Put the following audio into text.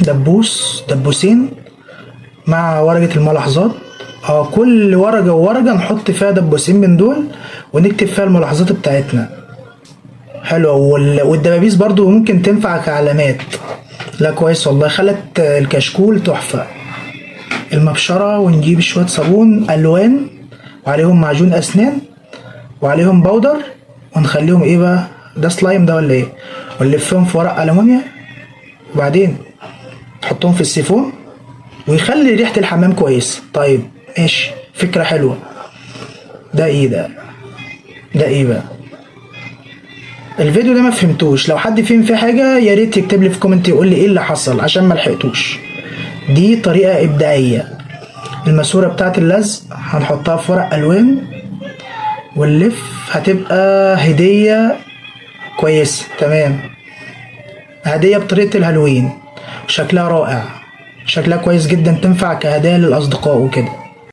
دبوس دبوسين مع ورقة الملاحظات. كل ورقة وورقة نحط فيها دبوسين من دول ونكتب فيها الملاحظات بتاعتنا. حلو. والدبابيس برضو ممكن تنفع كعلامات. لا كويس والله، خلت الكشكول تحفة. المبشرة، ونجيب شوية صابون ألوان وعليهم معجون أسنان وعليهم بودر، ونخليهم ايه بقى، ده سلايم ده ولا ايه، ونلفهم في ورق ألمونيا، وبعدين تحطهم في السيفون ويخلي ريحة الحمام كويس. طيب ماشي، فكرة حلوة. ده ايه ده؟ ده ايه بقى؟ الفيديو ده ما فهمتوش، لو حد فهم فيه حاجة يا ريت يكتب لي في كومنت يقول لي ايه اللي حصل عشان ما لحقتوش. دي طريقة إبداعية. الماسورة بتاعت اللزق هنحطها في ورق ألوان ونلف، هتبقى هدية كويسة. تمام، هدية بطريقة الهالوين، شكلها رائع، شكلها كويس جدا، تنفع كهدايا للأصدقاء وكده.